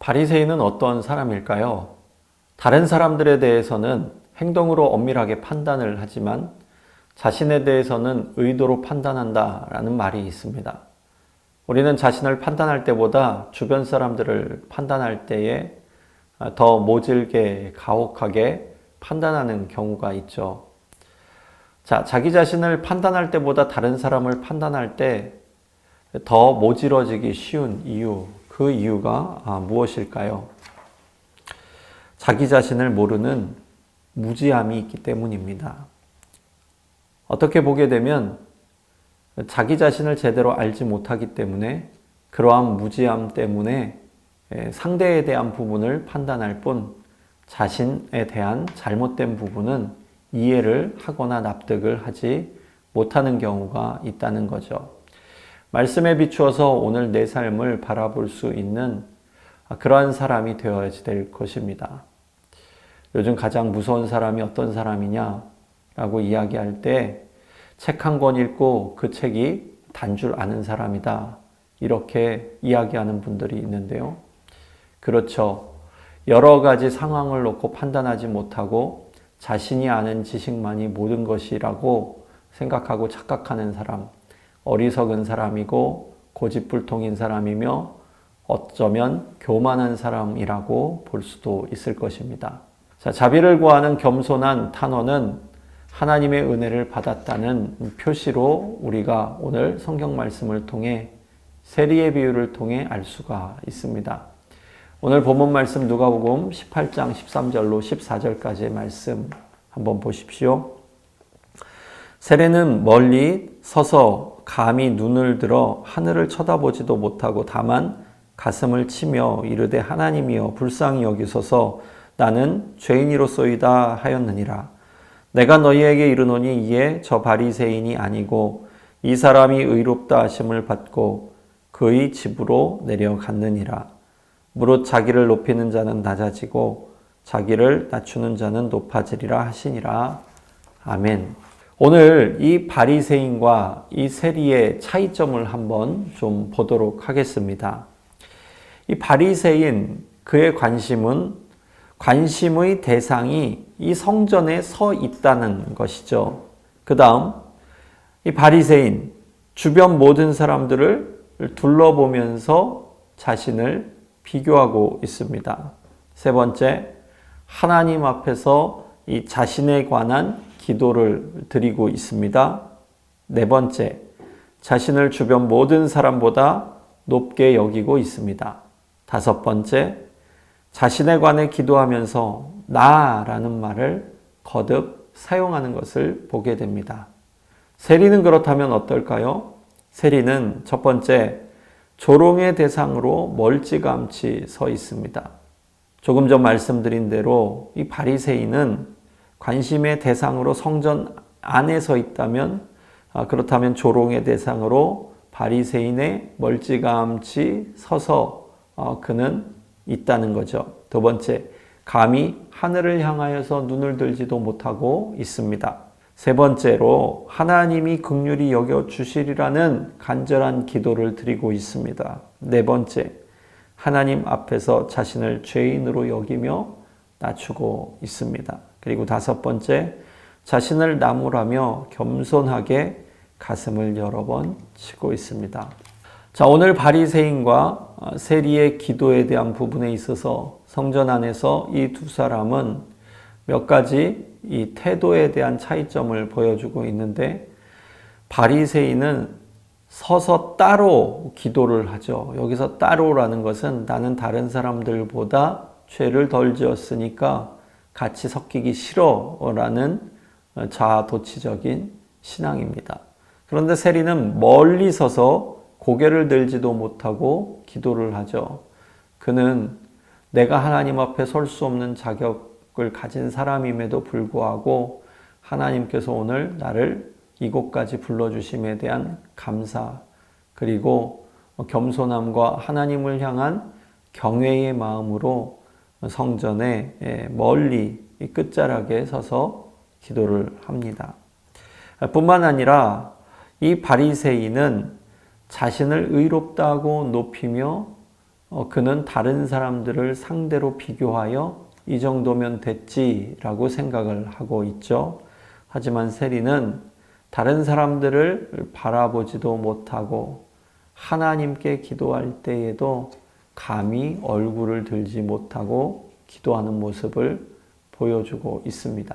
바리새인은 어떤 사람일까요? 다른 사람들에 대해서는 행동으로 엄밀하게 판단을 하지만 자신에 대해서는 의도로 판단한다라는 말이 있습니다. 우리는 자신을 판단할 때보다 주변 사람들을 판단할 때에 더 모질게 가혹하게 판단하는 경우가 있죠. 자기 자신을 판단할 때보다 다른 사람을 판단할 때 더 모질어지기 쉬운 이유, 그 이유가 무엇일까요? 자기 자신을 모르는 무지함이 있기 때문입니다. 어떻게 보게 되면 자기 자신을 제대로 알지 못하기 때문에 그러한 무지함 때문에 상대에 대한 부분을 판단할 뿐 자신에 대한 잘못된 부분은 이해를 하거나 납득을 하지 못하는 경우가 있다는 거죠. 말씀에 비추어서 오늘 내 삶을 바라볼 수 있는 그러한 사람이 되어야 될 것입니다. 요즘 가장 무서운 사람이 어떤 사람이냐라고 이야기할 때 책 한 권 읽고 그 책이 단 줄 아는 사람이다. 이렇게 이야기하는 분들이 있는데요. 그렇죠. 여러 가지 상황을 놓고 판단하지 못하고 자신이 아는 지식만이 모든 것이라고 생각하고 착각하는 사람, 어리석은 사람이고 고집불통인 사람이며 어쩌면 교만한 사람이라고 볼 수도 있을 것입니다. 자비를 구하는 겸손한 탄원은 하나님의 은혜를 받았다는 표시로 우리가 오늘 성경 말씀을 통해 세리의 비유를 통해 알 수가 있습니다. 오늘 본문 말씀 누가복음 18장 13절로 14절까지의 말씀 한번 보십시오. 세리는 멀리 서서 감히 눈을 들어 하늘을 쳐다보지도 못하고 다만 가슴을 치며 이르되 하나님이여 불쌍히 여기소서 나는 죄인이로소이다 하였느니라. 내가 너희에게 이르노니 이에 저 바리새인이 아니고 이 사람이 의롭다 하심을 받고 그의 집으로 내려갔느니라. 무릇 자기를 높이는 자는 낮아지고 자기를 낮추는 자는 높아지리라 하시니라. 아멘. 오늘 이 바리새인과 이 세리의 차이점을 한번 좀 보도록 하겠습니다. 이 바리새인, 그의 관심의 대상이 이 성전에 서 있다는 것이죠. 그 다음 이 바리새인, 주변 모든 사람들을 둘러보면서 자신을 비교하고 있습니다. 세 번째, 하나님 앞에서 이 자신에 관한 기도를 드리고 있습니다. 네 번째, 자신을 주변 모든 사람보다 높게 여기고 있습니다. 다섯 번째, 자신에 관해 기도하면서 나라는 말을 거듭 사용하는 것을 보게 됩니다. 세리는 그렇다면 어떨까요? 세리는 첫 번째, 조롱의 대상으로 멀찌감치 서 있습니다. 조금 전 말씀드린 대로 이 바리새인은 관심의 대상으로 성전 안에 서 있다면 그렇다면 조롱의 대상으로 바리새인의 멀찌감치 서서 그는 있다는 거죠. 두 번째, 감히 하늘을 향하여서 눈을 들지도 못하고 있습니다. 세 번째로 하나님이 긍휼히 여겨 주시리라는 간절한 기도를 드리고 있습니다. 네 번째, 하나님 앞에서 자신을 죄인으로 여기며 낮추고 있습니다. 그리고 다섯 번째, 자신을 나무라며 겸손하게 가슴을 여러 번 치고 있습니다. 자, 오늘 바리새인과 세리의 기도에 대한 부분에 있어서 성전 안에서 이 두 사람은 몇 가지 이 태도에 대한 차이점을 보여주고 있는데, 바리새인은 서서 따로 기도를 하죠. 여기서 따로라는 것은 나는 다른 사람들보다 죄를 덜 지었으니까 같이 섞이기 싫어라는 자아도취적인 신앙입니다. 그런데 세리는 멀리 서서 고개를 들지도 못하고 기도를 하죠. 그는 내가 하나님 앞에 설 수 없는 자격을 가진 사람임에도 불구하고 하나님께서 오늘 나를 이곳까지 불러주심에 대한 감사, 그리고 겸손함과 하나님을 향한 경외의 마음으로 성전에 멀리 끝자락에 서서 기도를 합니다. 뿐만 아니라 이 바리새인은 자신을 의롭다고 높이며 그는 다른 사람들을 상대로 비교하여 이 정도면 됐지라고 생각을 하고 있죠. 하지만 세리는 다른 사람들을 바라보지도 못하고 하나님께 기도할 때에도 감히 얼굴을 들지 못하고 기도하는 모습을 보여주고 있습니다.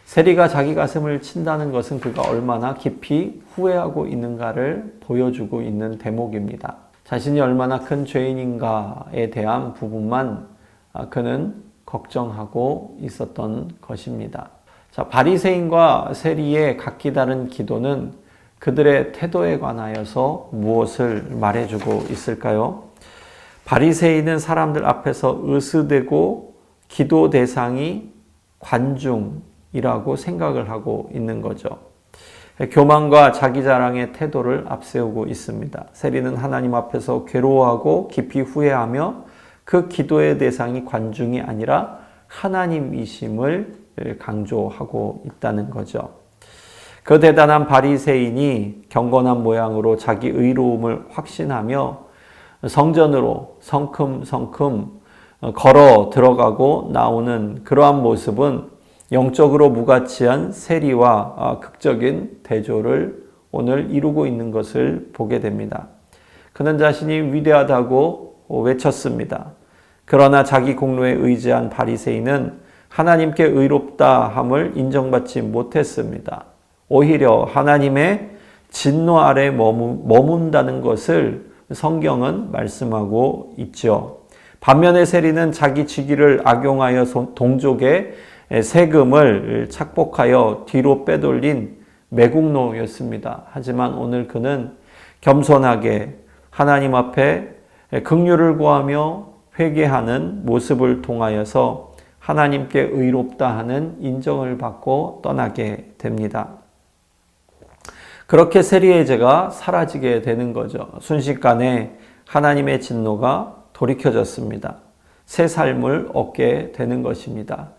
세리가 자기 가슴을 친다는 것은 그가 얼마나 깊이 후회하고 있는가를 보여주고 있는 대목입니다. 자신이 얼마나 큰 죄인인가에 대한 부분만 그는 걱정하고 있었던 것입니다. 자, 바리새인과 세리의 각기 다른 기도는 그들의 태도에 관하여서 무엇을 말해주고 있을까요? 바리새인은 사람들 앞에서 으스대고 기도 대상이 관중이라고 생각을 하고 있는 거죠. 교만과 자기 자랑의 태도를 앞세우고 있습니다. 세리는 하나님 앞에서 괴로워하고 깊이 후회하며 그 기도의 대상이 관중이 아니라 하나님이심을 강조하고 있다는 거죠. 그 대단한 바리새인이 경건한 모양으로 자기 의로움을 확신하며 성전으로 성큼성큼 걸어 들어가고 나오는 그러한 모습은 영적으로 무가치한 세리와 극적인 대조를 오늘 이루고 있는 것을 보게 됩니다. 그는 자신이 위대하다고 외쳤습니다. 그러나 자기 공로에 의지한 바리새인은 하나님께 의롭다함을 인정받지 못했습니다. 오히려 하나님의 진노 아래 머문다는 것을 성경은 말씀하고 있죠. 반면에 세리는 자기 직위를 악용하여 동족의 세금을 착복하여 뒤로 빼돌린 매국노였습니다. 하지만 오늘 그는 겸손하게 하나님 앞에 긍휼을 구하며 회개하는 모습을 통하여서 하나님께 의롭다 하는 인정을 받고 떠나게 됩니다. 그렇게 세리의 죄가 사라지게 되는 거죠. 순식간에 하나님의 진노가 돌이켜졌습니다. 새 삶을 얻게 되는 것입니다.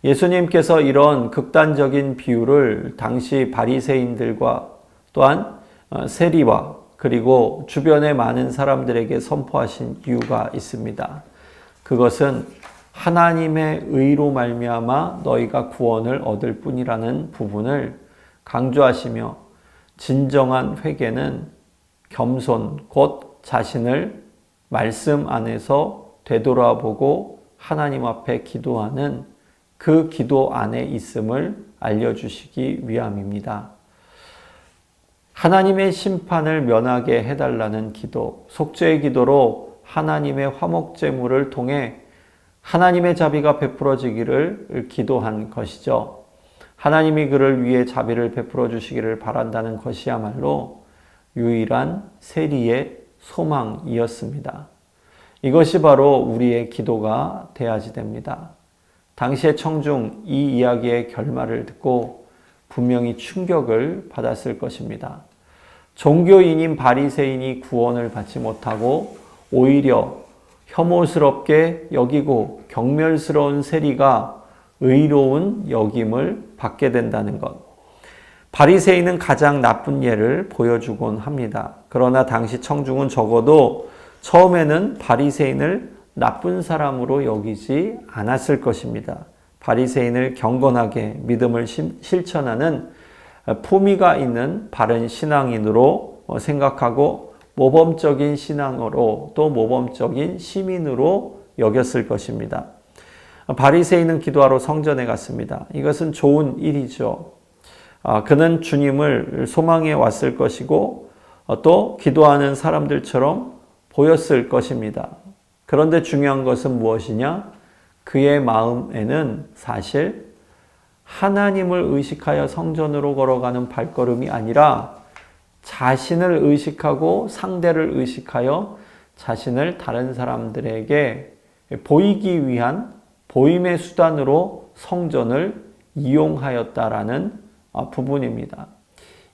예수님께서 이런 극단적인 비유를 당시 바리새인들과 또한 세리와 그리고 주변의 많은 사람들에게 선포하신 이유가 있습니다. 그것은 하나님의 의로 말미암아 너희가 구원을 얻을 뿐이라는 부분을 강조하시며 진정한 회개는 겸손 곧 자신을 말씀 안에서 되돌아보고 하나님 앞에 기도하는 그 기도 안에 있음을 알려주시기 위함입니다. 하나님의 심판을 면하게 해달라는 기도, 속죄의 기도로 하나님의 화목제물을 통해 하나님의 자비가 베풀어지기를 기도한 것이죠. 하나님이 그를 위해 자비를 베풀어 주시기를 바란다는 것이야말로 유일한 세리의 소망이었습니다. 이것이 바로 우리의 기도가 되어야지 됩니다. 당시의 청중 이 이야기의 결말을 듣고 분명히 충격을 받았을 것입니다. 종교인인 바리새인이 구원을 받지 못하고 오히려 혐오스럽게 여기고 경멸스러운 세리가 의로운 여김을 받게 된다는 것. 바리새인은 가장 나쁜 예를 보여주곤 합니다. 그러나 당시 청중은 적어도 처음에는 바리새인을 나쁜 사람으로 여기지 않았을 것입니다. 바리새인을 경건하게 믿음을 실천하는 품위가 있는 바른 신앙인으로 생각하고 모범적인 신앙으로 또 모범적인 시민으로 여겼을 것입니다. 바리새인은 기도하러 성전에 갔습니다. 이것은 좋은 일이죠. 그는 주님을 소망해 왔을 것이고 또 기도하는 사람들처럼 보였을 것입니다. 그런데 중요한 것은 무엇이냐? 그의 마음에는 사실 하나님을 의식하여 성전으로 걸어가는 발걸음이 아니라 자신을 의식하고 상대를 의식하여 자신을 다른 사람들에게 보이기 위한 보임의 수단으로 성전을 이용하였다라는 부분입니다.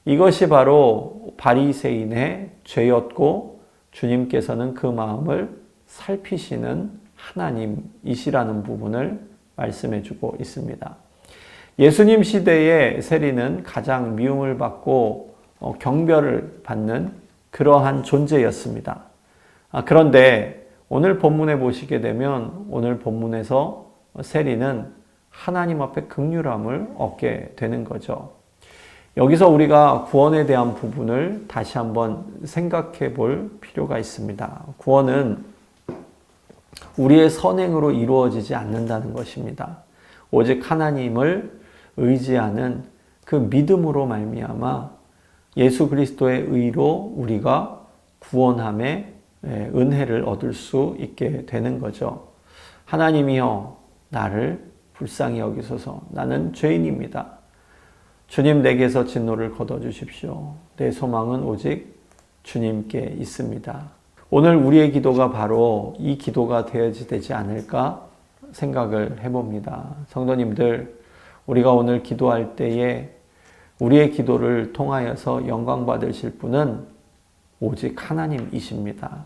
이것이 바로 바리새인의 죄였고 주님께서는 그 마음을 살피시는 하나님이시라는 부분을 말씀해 주고 있습니다. 예수님 시대의 세리는 가장 미움을 받고 경별을 받는 그러한 존재였습니다. 그런데 오늘 본문에 보시게 되면 오늘 본문에서 세리는 하나님 앞에 긍휼함을 얻게 되는 거죠. 여기서 우리가 구원에 대한 부분을 다시 한번 생각해 볼 필요가 있습니다. 구원은 우리의 선행으로 이루어지지 않는다는 것입니다. 오직 하나님을 의지하는 그 믿음으로 말미암아 예수 그리스도의 의로 우리가 구원함의 은혜를 얻을 수 있게 되는 거죠. 하나님이여 나를 불쌍히 여기소서. 나는 죄인입니다. 주님 내게서 진노를 걷어주십시오. 내 소망은 오직 주님께 있습니다. 오늘 우리의 기도가 바로 이 기도가 되어지지 않을까 생각을 해봅니다. 성도님들, 우리가 오늘 기도할 때에 우리의 기도를 통하여서 영광 받으실 분은 오직 하나님이십니다.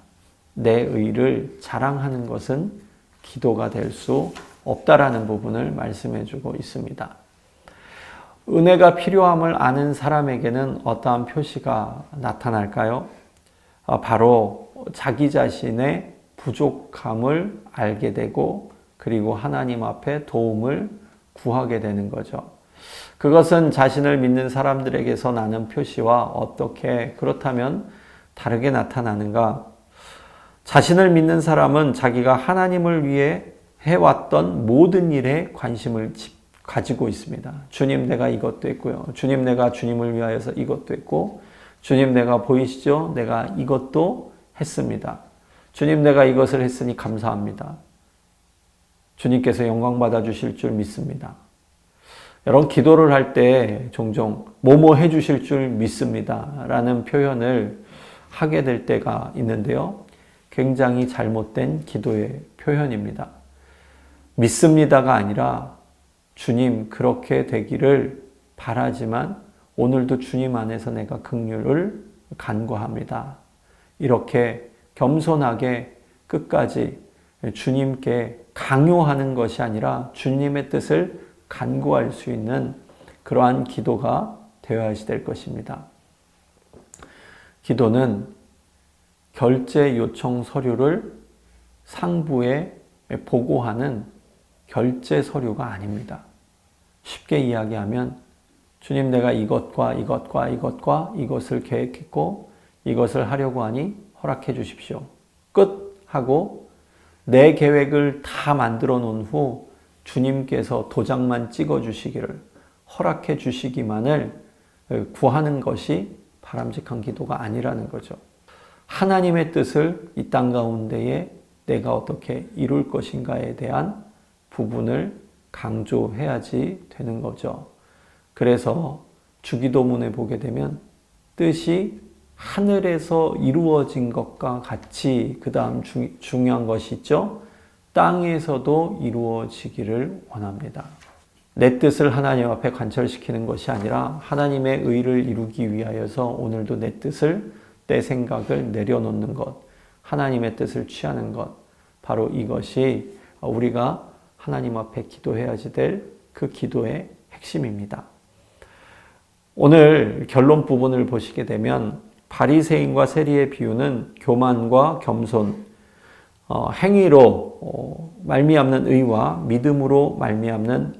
내 의를 자랑하는 것은 기도가 될 수 없다라는 부분을 말씀해 주고 있습니다. 은혜가 필요함을 아는 사람에게는 어떠한 표시가 나타날까요? 바로 자기 자신의 부족함을 알게 되고 그리고 하나님 앞에 도움을 구하게 되는 거죠. 그것은 자신을 믿는 사람들에게서 나는 표시와 어떻게 그렇다면 다르게 나타나는가? 자신을 믿는 사람은 자기가 하나님을 위해 해왔던 모든 일에 관심을 가지고 있습니다. 주님 내가 이것도 했고요. 주님 내가 주님을 위하여서 이것도 했고 주님 내가 보이시죠? 내가 이것도 했습니다. 주님 내가 이것을 했으니 감사합니다. 주님께서 영광 받아 주실 줄 믿습니다. 여러분 기도를 할 때 종종 뭐뭐 해 주실 줄 믿습니다 라는 표현을 하게 될 때가 있는데요. 굉장히 잘못된 기도의 표현입니다. 믿습니다가 아니라 주님 그렇게 되기를 바라지만 오늘도 주님 안에서 내가 긍휼을 간구합니다. 이렇게 겸손하게 끝까지 주님께 강요하는 것이 아니라 주님의 뜻을 간구할 수 있는 그러한 기도가 되어야 될 것입니다. 기도는 결제 요청 서류를 상부에 보고하는 결제 서류가 아닙니다. 쉽게 이야기하면 주님 내가 이것과 이것과 이것과 이것을 계획했고 이것을 하려고 하니 허락해 주십시오. 끝 하고 내 계획을 다 만들어 놓은 후 주님께서 도장만 찍어 주시기를 허락해 주시기만을 구하는 것이 바람직한 기도가 아니라는 거죠. 하나님의 뜻을 이 땅 가운데에 내가 어떻게 이룰 것인가에 대한 부분을 강조해야지 되는 거죠. 그래서 주기도문에 보게 되면 뜻이 하늘에서 이루어진 것과 같이 그 다음 중요한 것이 있죠. 땅에서도 이루어지기를 원합니다. 내 뜻을 하나님 앞에 관철시키는 것이 아니라 하나님의 의를 이루기 위하여서 오늘도 내 뜻을 내 생각을 내려놓는 것, 하나님의 뜻을 취하는 것, 바로 이것이 우리가 하나님 앞에 기도해야지 될 그 기도의 핵심입니다. 오늘 결론 부분을 보시게 되면 바리새인과 세리의 비유는 교만과 겸손, 행위로 말미암는 의와 믿음으로 말미암는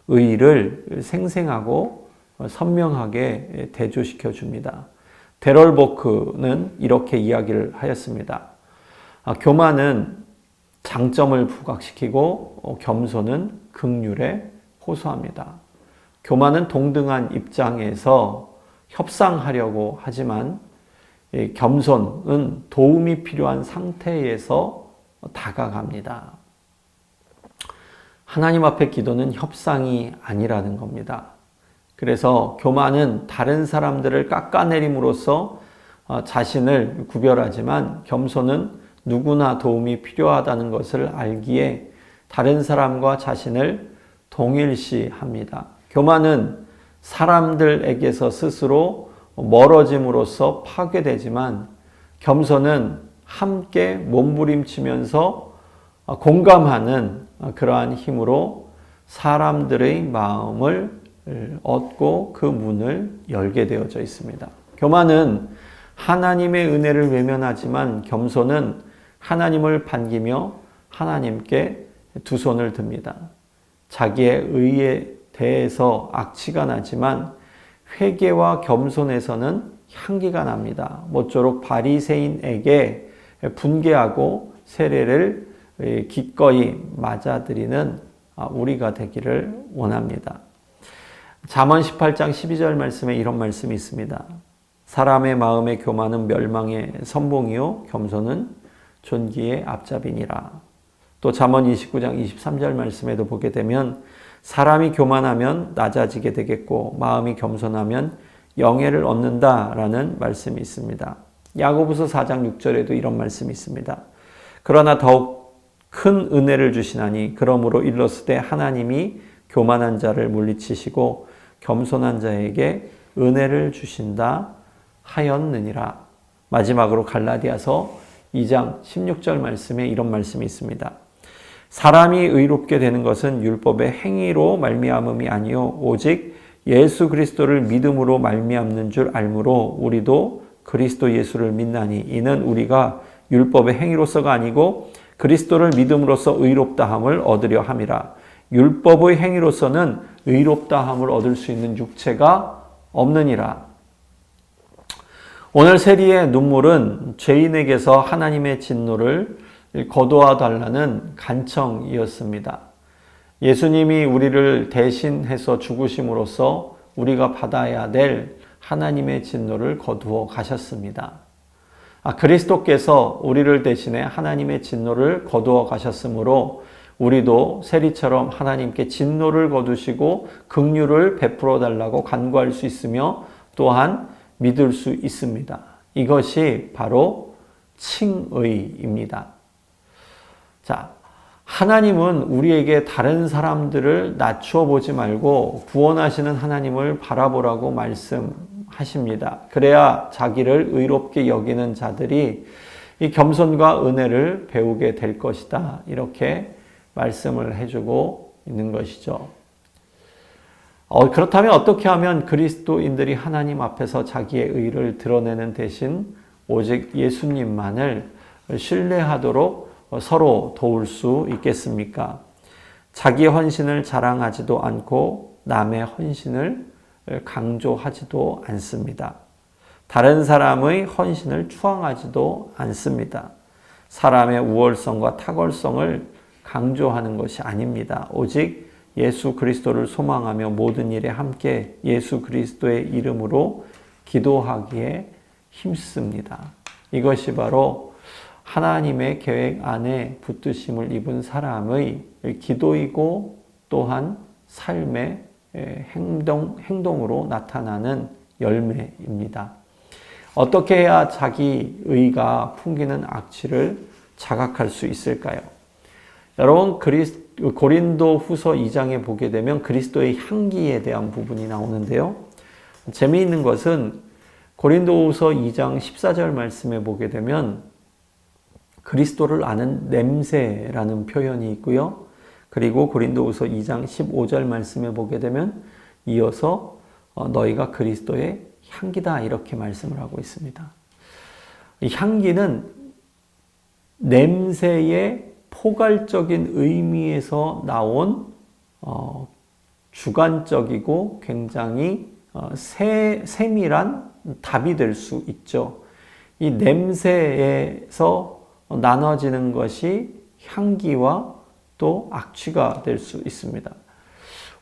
의를 생생하고 선명하게 대조시켜 줍니다. 데럴보크는 이렇게 이야기를 하였습니다. 교만은 장점을 부각시키고 겸손은 긍휼에 호소합니다. 교만은 동등한 입장에서 협상하려고 하지만 겸손은 도움이 필요한 상태에서 다가갑니다. 하나님 앞에 기도는 협상이 아니라는 겁니다. 그래서 교만은 다른 사람들을 깎아내림으로써 자신을 구별하지만 겸손은 누구나 도움이 필요하다는 것을 알기에 다른 사람과 자신을 동일시합니다. 교만은 사람들에게서 스스로 멀어짐으로써 파괴되지만 겸손은 함께 몸부림치면서 공감하는 그러한 힘으로 사람들의 마음을 얻고 그 문을 열게 되어져 있습니다. 교만은 하나님의 은혜를 외면하지만 겸손은 하나님을 반기며 하나님께 두 손을 듭니다. 자기의 의에 대해서 악취가 나지만 회개와 겸손에서는 향기가 납니다. 모쪼록 바리새인에게 분개하고 세례를 기꺼이 맞아들이는 우리가 되기를 원합니다. 잠언 18장 12절 말씀에 이런 말씀이 있습니다. 사람의 마음의 교만은 멸망의 선봉이요 겸손은 존귀의 앞잡이니라. 또 잠언 29장 23절 말씀에도 보게 되면 사람이 교만하면 낮아지게 되겠고 마음이 겸손하면 영예를 얻는다라는 말씀이 있습니다. 야고보서 4장 6절에도 이런 말씀이 있습니다. 그러나 더욱 큰 은혜를 주시나니 그러므로 일렀으되 하나님이 교만한 자를 물리치시고 겸손한 자에게 은혜를 주신다 하였느니라. 마지막으로 갈라디아서 2장 16절 말씀에 이런 말씀이 있습니다. 사람이 의롭게 되는 것은 율법의 행위로 말미암음이 아니요 오직 예수 그리스도를 믿음으로 말미암는 줄 알므로 우리도 그리스도 예수를 믿나니 이는 우리가 율법의 행위로서가 아니고 그리스도를 믿음으로써 의롭다함을 얻으려 함이라. 율법의 행위로서는 의롭다함을 얻을 수 있는 육체가 없느니라. 오늘 세리의 눈물은 죄인에게서 하나님의 진노를 거두어 달라는 간청이었습니다. 예수님이 우리를 대신해서 죽으심으로써 우리가 받아야 될 하나님의 진노를 거두어 가셨습니다. 그리스도께서 우리를 대신해 하나님의 진노를 거두어 가셨으므로 우리도 세리처럼 하나님께 진노를 거두시고 긍휼을 베풀어 달라고 간구할 수 있으며 또한 믿을 수 있습니다. 이것이 바로 칭의입니다. 자, 하나님은 우리에게 다른 사람들을 낮추어 보지 말고 구원하시는 하나님을 바라보라고 말씀하십니다. 그래야 자기를 의롭게 여기는 자들이 이 겸손과 은혜를 배우게 될 것이다. 이렇게 말씀을 해주고 있는 것이죠. 그렇다면 어떻게 하면 그리스도인들이 하나님 앞에서 자기의 의를 드러내는 대신 오직 예수님만을 신뢰하도록 서로 도울 수 있겠습니까? 자기의 헌신을 자랑하지도 않고 남의 헌신을 강조하지도 않습니다. 다른 사람의 헌신을 추앙하지도 않습니다. 사람의 우월성과 탁월성을 강조하는 것이 아닙니다. 오직 예수 그리스도를 소망하며 모든 일에 함께 예수 그리스도의 이름으로 기도하기에 힘씁니다. 이것이 바로 하나님의 계획 안에 붙드심을 입은 사람의 기도이고 또한 삶의 행동으로 나타나는 열매입니다. 어떻게 해야 자기 의가 풍기는 악취를 자각할 수 있을까요? 여러분 고린도 후서 2장에 보게 되면 그리스도의 향기에 대한 부분이 나오는데요. 재미있는 것은 고린도 후서 2장 14절 말씀에 보게 되면 그리스도를 아는 냄새라는 표현이 있고요. 그리고 고린도 후서 2장 15절 말씀에 보게 되면 이어서 너희가 그리스도의 향기다 이렇게 말씀을 하고 있습니다. 이 향기는 냄새의 포괄적인 의미에서 나온 주관적이고 굉장히 세밀한 답이 될 수 있죠. 이 냄새에서 나눠지는 것이 향기와 또 악취가 될 수 있습니다.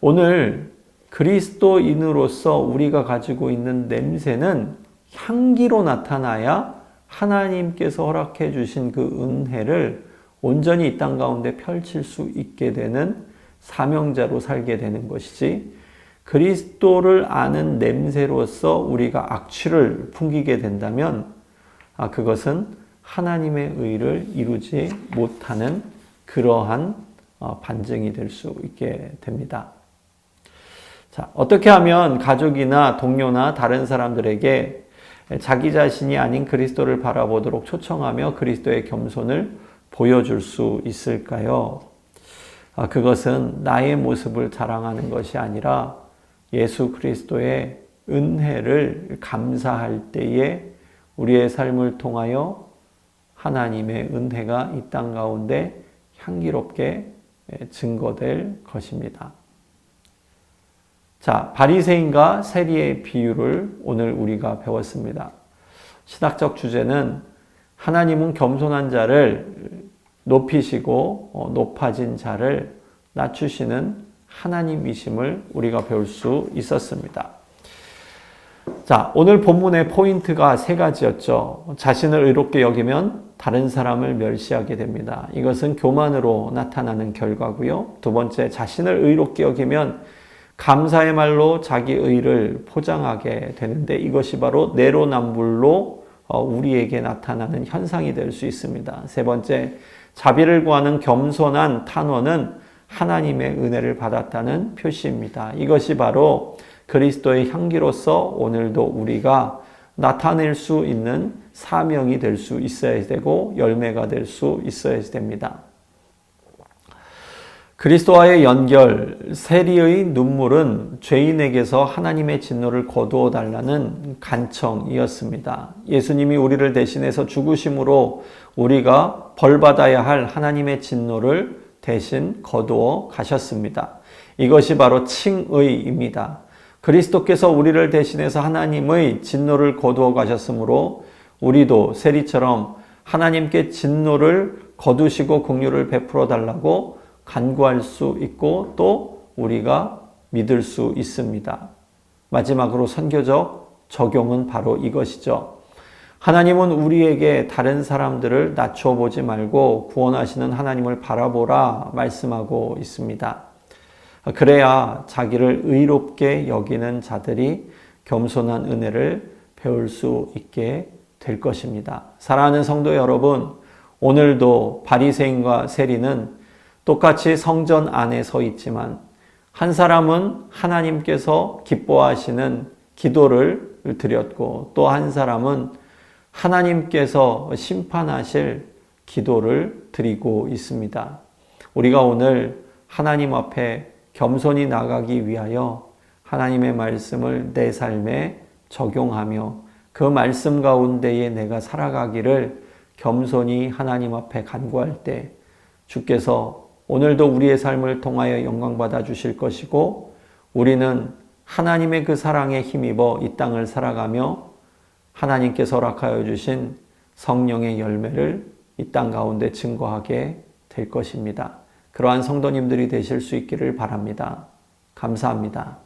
오늘 그리스도인으로서 우리가 가지고 있는 냄새는 향기로 나타나야 하나님께서 허락해 주신 그 은혜를 온전히 이 땅 가운데 펼칠 수 있게 되는 사명자로 살게 되는 것이지, 그리스도를 아는 냄새로서 우리가 악취를 풍기게 된다면 그것은 하나님의 의를 이루지 못하는 그러한 반증이 될 수 있게 됩니다. 자, 어떻게 하면 가족이나 동료나 다른 사람들에게 자기 자신이 아닌 그리스도를 바라보도록 초청하며 그리스도의 겸손을 보여줄 수 있을까요? 그것은 나의 모습을 자랑하는 것이 아니라 예수 그리스도의 은혜를 감사할 때에 우리의 삶을 통하여 하나님의 은혜가 이 땅 가운데 향기롭게 증거될 것입니다. 자, 바리새인과 세리의 비유를 오늘 우리가 배웠습니다. 신학적 주제는 하나님은 겸손한 자를 높이시고 높아진 자를 낮추시는 하나님이심을 우리가 배울 수 있었습니다. 자, 오늘 본문의 포인트가 세 가지였죠. 자신을 의롭게 여기면 다른 사람을 멸시하게 됩니다. 이것은 교만으로 나타나는 결과고요. 두 번째, 자신을 의롭게 여기면 감사의 말로 자기 의를 포장하게 되는데 이것이 바로 내로남불로 우리에게 나타나는 현상이 될 수 있습니다. 세 번째, 자비를 구하는 겸손한 탄원은 하나님의 은혜를 받았다는 표시입니다. 이것이 바로 그리스도의 향기로서 오늘도 우리가 나타낼 수 있는 사명이 될 수 있어야 되고 열매가 될 수 있어야 됩니다. 그리스도와의 연결, 세리의 눈물은 죄인에게서 하나님의 진노를 거두어 달라는 간청이었습니다. 예수님이 우리를 대신해서 죽으심으로 우리가 벌받아야 할 하나님의 진노를 대신 거두어 가셨습니다. 이것이 바로 칭의입니다. 그리스도께서 우리를 대신해서 하나님의 진노를 거두어 가셨으므로 우리도 세리처럼 하나님께 진노를 거두시고 긍휼을 베풀어 달라고 간구할 수 있고 또 우리가 믿을 수 있습니다. 마지막으로 선교적 적용은 바로 이것이죠. 하나님은 우리에게 다른 사람들을 낮춰 보지 말고 구원하시는 하나님을 바라보라 말씀하고 있습니다. 그래야 자기를 의롭게 여기는 자들이 겸손한 은혜를 배울 수 있게 될 것입니다. 사랑하는 성도 여러분, 오늘도 바리새인과 세리는 똑같이 성전 안에 서 있지만 한 사람은 하나님께서 기뻐하시는 기도를 드렸고 또 한 사람은 하나님께서 심판하실 기도를 드리고 있습니다. 우리가 오늘 하나님 앞에 겸손히 나가기 위하여 하나님의 말씀을 내 삶에 적용하며 그 말씀 가운데에 내가 살아가기를 겸손히 하나님 앞에 간구할 때 주께서 오늘도 우리의 삶을 통하여 영광받아 주실 것이고 우리는 하나님의 그 사랑에 힘입어 이 땅을 살아가며 하나님께서 허락하여 주신 성령의 열매를 이 땅 가운데 증거하게 될 것입니다. 그러한 성도님들이 되실 수 있기를 바랍니다. 감사합니다.